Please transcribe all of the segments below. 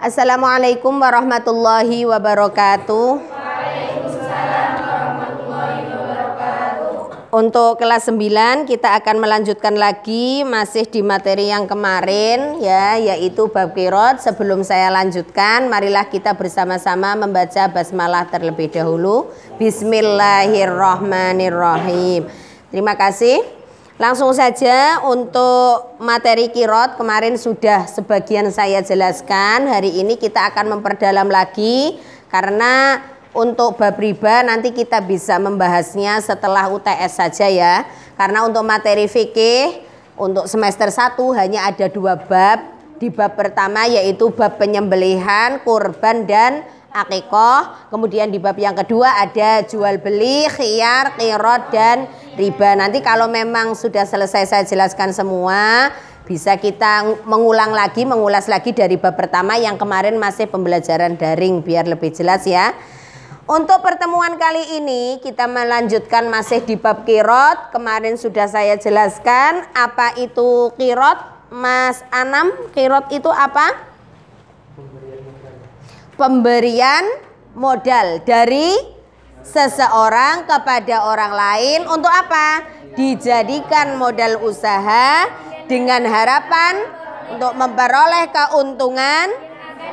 Assalamualaikum warahmatullahi wabarakatuh. Untuk kelas 9 kita akan melanjutkan lagi masih di materi yang kemarin ya, yaitu bab qiraat. Sebelum saya lanjutkan, marilah kita bersama-sama membaca basmalah terlebih dahulu. Bismillahirrahmanirrahim. Terima kasih. Langsung saja untuk materi qiraat kemarin sudah sebagian saya jelaskan. Hari ini kita akan memperdalam lagi karena untuk bab riba nanti kita bisa membahasnya setelah UTS saja ya. Karena untuk materi fikih untuk semester 1 hanya ada 2 bab. Di bab pertama yaitu bab penyembelihan, kurban dan akikoh. Kemudian di bab yang kedua ada jual beli, khiyar, qiraat dan riba. Nanti kalau memang sudah selesai saya jelaskan semua, bisa kita mengulas lagi dari bab pertama yang kemarin masih pembelajaran daring biar lebih jelas ya. Untuk pertemuan kali ini kita melanjutkan masih di bab qiraat. Kemarin sudah saya jelaskan apa itu qiraat. Mas Anam, qiraat itu apa? Pemberian modal dari seseorang kepada orang lain untuk apa? Dijadikan modal usaha dengan harapan untuk memperoleh keuntungan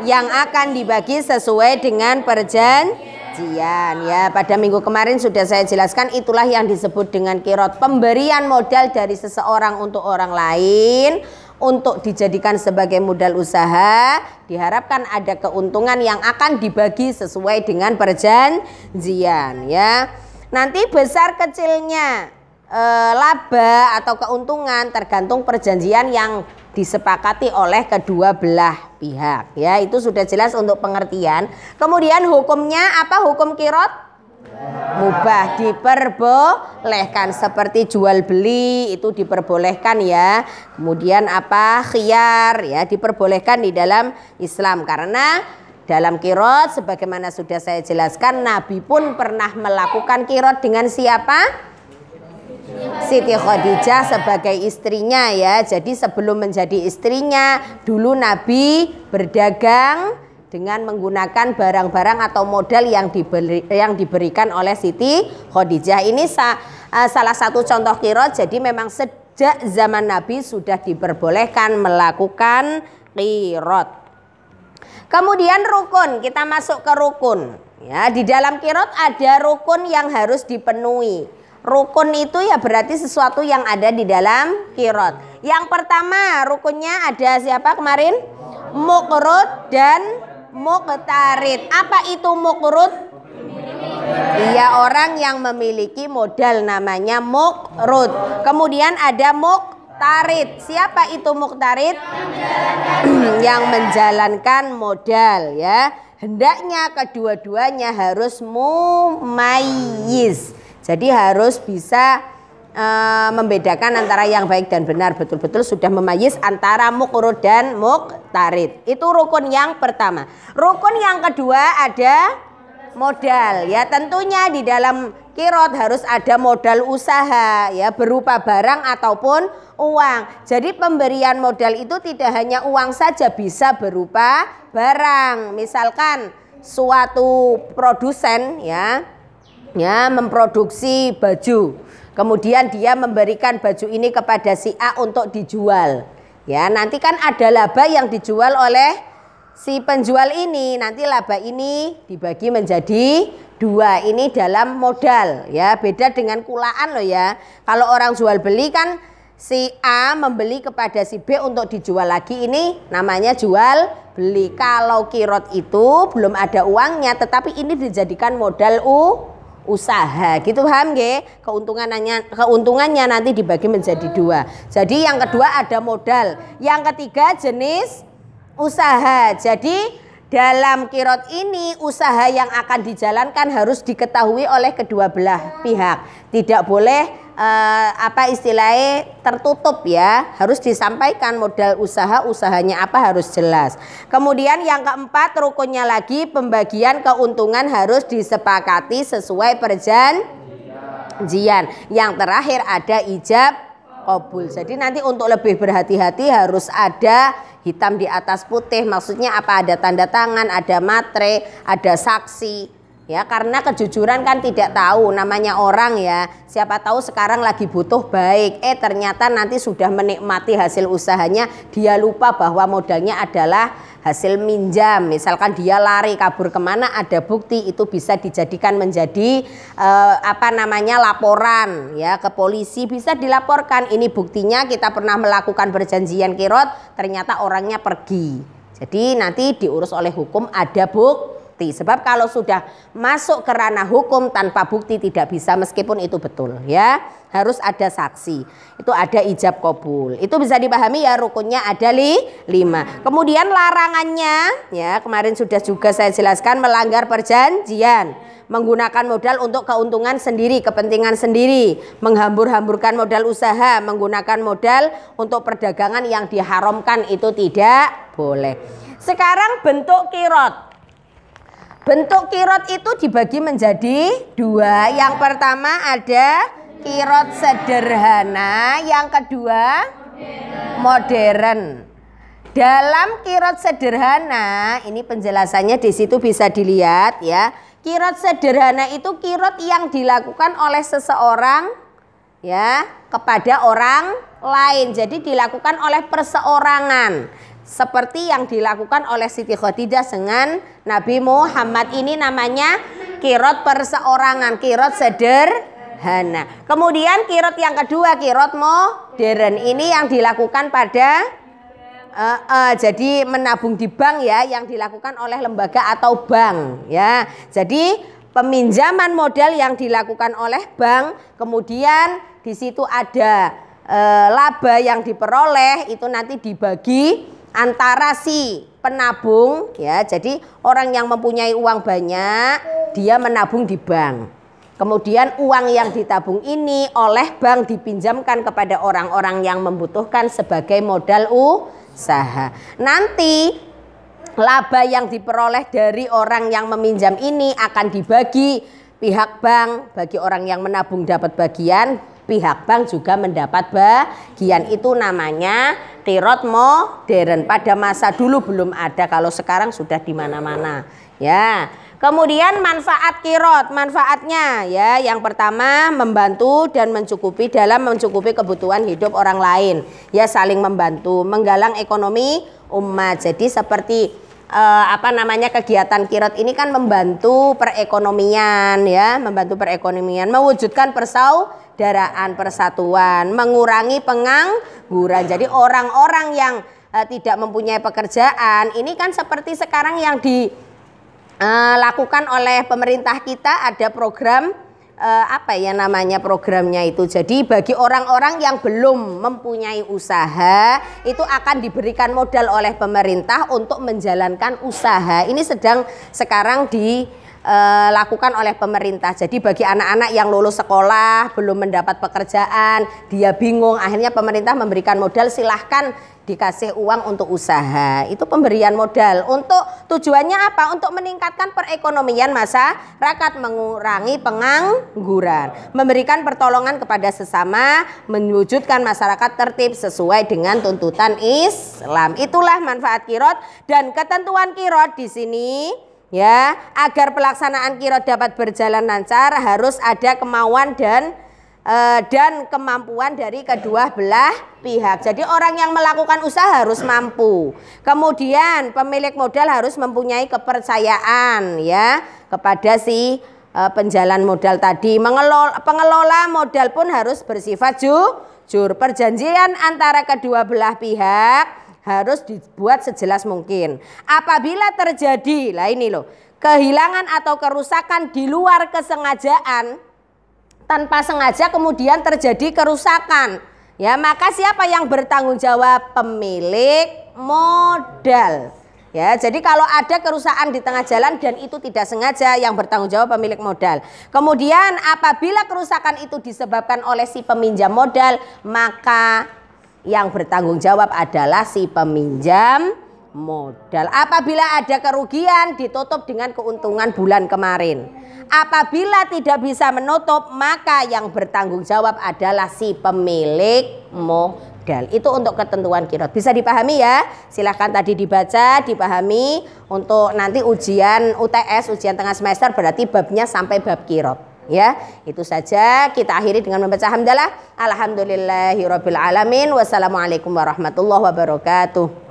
yang akan dibagi sesuai dengan perjanjian ya. Pada minggu kemarin sudah saya jelaskan, itulah yang disebut dengan qiraat, pemberian modal dari seseorang untuk orang lain untuk dijadikan sebagai modal usaha, diharapkan ada keuntungan yang akan dibagi sesuai dengan perjanjian ya. Nanti besar kecilnya laba atau keuntungan tergantung perjanjian yang disepakati oleh kedua belah pihak ya. Itu sudah jelas untuk pengertian. Kemudian hukumnya apa? Hukum qiraat mubah, diperbolehkan, seperti jual beli itu diperbolehkan ya. Kemudian apa? Khiyar ya, diperbolehkan di dalam Islam karena dalam qiraat sebagaimana sudah saya jelaskan, Nabi pun pernah melakukan qiraat dengan siapa? Siti Khadijah sebagai istrinya ya. Jadi sebelum menjadi istrinya dulu Nabi berdagang dengan menggunakan barang-barang atau modal yang diberikan oleh Siti Khadijah. Ini salah satu contoh qiraat. Jadi memang sejak zaman Nabi sudah diperbolehkan melakukan qiraat. Kemudian rukun, kita masuk ke rukun ya. Di dalam qiraat ada rukun yang harus dipenuhi. Rukun itu ya berarti sesuatu yang ada di dalam qiraat. Yang pertama rukunnya ada siapa kemarin? Muqrud dan muqtarid. Apa itu muqrud? Iya, orang yang memiliki modal namanya muqrud. Kemudian ada muqtarid. Siapa itu muqtarid? Yang menjalankan modal ya. Hendaknya kedua-duanya harus mumayyiz. Jadi harus bisa membedakan antara yang baik dan benar, betul-betul sudah memayyiz antara muqrud dan muqtarid. Itu rukun yang pertama. Rukun yang kedua ada modal ya. Tentunya di dalam qiraat harus ada modal usaha ya, berupa barang ataupun uang. Jadi pemberian modal itu tidak hanya uang saja, bisa berupa barang. Misalkan suatu produsen ya memproduksi baju. Kemudian dia memberikan baju ini kepada si A untuk dijual. Ya, nanti kan ada laba yang dijual oleh si penjual ini. Nanti laba ini dibagi menjadi 2. Ini dalam modal ya. Beda dengan kulaan loh ya. Kalau orang jual beli kan si A membeli kepada si B untuk dijual lagi. Ini namanya jual beli. Kalau qiraat itu belum ada uangnya, tetapi ini dijadikan modal usaha, gitu paham nggih? Keuntungannya nanti dibagi menjadi 2. Jadi yang kedua ada modal, yang ketiga jenis usaha. Jadi dalam qiraat ini usaha yang akan dijalankan harus diketahui oleh kedua belah pihak. Tidak boleh tertutup ya. Harus disampaikan modal usahanya apa harus jelas. Kemudian yang keempat rukunnya lagi pembagian keuntungan harus disepakati sesuai perjanjian. Yang terakhir ada ijab qabul. Jadi nanti untuk lebih berhati-hati harus ada hitam di atas putih. Maksudnya apa? Ada tanda tangan, ada matre, ada saksi. Ya, karena kejujuran kan tidak tahu namanya orang ya. Siapa tahu sekarang lagi butuh baik. Ternyata nanti sudah menikmati hasil usahanya, dia lupa bahwa modalnya adalah hasil minjam. Misalkan dia lari kabur kemana, ada bukti, itu bisa dijadikan menjadi laporan ya ke polisi, bisa dilaporkan. Ini buktinya kita pernah melakukan perjanjian kirot, ternyata orangnya pergi. Jadi nanti diurus oleh hukum, ada bukti. Sebab kalau sudah masuk ke ranah hukum tanpa bukti tidak bisa, meskipun itu betul ya. Harus ada saksi. Itu ada ijab kabul. Itu bisa dipahami ya, rukunnya ada 5. Kemudian larangannya ya, kemarin sudah juga saya jelaskan, melanggar perjanjian, menggunakan modal untuk keuntungan sendiri, kepentingan sendiri, menghambur-hamburkan modal usaha, menggunakan modal untuk perdagangan yang diharamkan, itu tidak boleh. Sekarang bentuk kirot. Bentuk kirot itu dibagi menjadi 2. Yang pertama ada kirot sederhana, yang kedua modern. Dalam kirot sederhana, ini penjelasannya di situ bisa dilihat ya. Kirot sederhana itu kirot yang dilakukan oleh seseorang ya kepada orang lain. Jadi dilakukan oleh perseorangan. Seperti yang dilakukan oleh Siti Khadijah dengan Nabi Muhammad, ini namanya kirot perseorangan, kirot sederhana. Kemudian kirot yang kedua, kirot modern. Ini yang dilakukan pada jadi menabung di bank ya, yang dilakukan oleh lembaga atau bank ya. Jadi peminjaman modal yang dilakukan oleh bank, kemudian di situ ada laba yang diperoleh, itu nanti dibagi antara si penabung ya. Jadi orang yang mempunyai uang banyak, dia menabung di bank. Kemudian uang yang ditabung ini oleh bank dipinjamkan kepada orang-orang yang membutuhkan sebagai modal usaha. Nanti laba yang diperoleh dari orang yang meminjam ini akan dibagi pihak bank, bagi orang yang menabung dapat bagian, pihak bank juga mendapat bagian. Itu namanya kirot modern. Pada masa dulu belum ada, kalau sekarang sudah di mana-mana ya. Kemudian manfaat kirot, manfaatnya ya, yang pertama membantu dan mencukupi dalam mencukupi kebutuhan hidup orang lain ya, saling membantu, menggalang ekonomi umat. Jadi seperti kegiatan kirot ini kan membantu perekonomian ya, membantu perekonomian, mewujudkan persaudaraan, persatuan, mengurangi pengangguran. Jadi orang-orang yang tidak mempunyai pekerjaan, ini kan seperti sekarang yang dilakukan oleh pemerintah kita, ada program programnya itu. Jadi bagi orang-orang yang belum mempunyai usaha, itu akan diberikan modal oleh pemerintah untuk menjalankan usaha. Ini sedang sekarang dilakukan oleh pemerintah. Jadi bagi anak-anak yang lulus sekolah belum mendapat pekerjaan, dia bingung, akhirnya pemerintah memberikan modal, silahkan dikasih uang untuk usaha. Itu pemberian modal. Untuk tujuannya apa? Untuk meningkatkan perekonomian masyarakat, mengurangi pengangguran, memberikan pertolongan kepada sesama, mewujudkan masyarakat tertib sesuai dengan tuntutan Islam. Itulah manfaat kirot dan ketentuan kirot di sini ya. Agar pelaksanaan kirot dapat berjalan lancar, harus ada kemauan dan kemampuan dari kedua belah pihak. Jadi orang yang melakukan usaha harus mampu. Kemudian pemilik modal harus mempunyai kepercayaan ya kepada si penjalan modal tadi. Pengelola modal pun harus bersifat jujur. Perjanjian antara kedua belah pihak harus dibuat sejelas mungkin. Apabila terjadi, kehilangan atau kerusakan di luar kesengajaan, tanpa sengaja kemudian terjadi kerusakan ya, maka siapa yang bertanggung jawab? Pemilik modal ya. Jadi kalau ada kerusakan di tengah jalan dan itu tidak sengaja, yang bertanggung jawab pemilik modal. Kemudian apabila kerusakan itu disebabkan oleh si peminjam modal, maka yang bertanggung jawab adalah si peminjam modal. Apabila ada kerugian, ditutup dengan keuntungan bulan kemarin. Apabila tidak bisa menutup, maka yang bertanggung jawab adalah si pemilik modal. modal. Itu untuk ketentuan kirot. Bisa dipahami ya? Silahkan tadi dibaca, dipahami. Untuk nanti ujian UTS, ujian tengah semester berarti babnya sampai bab kirot. Ya, itu saja. Kita akhiri dengan membaca hamdalah. Alhamdulillahirabbil alamin. Wassalamualaikum warahmatullahi wabarakatuh.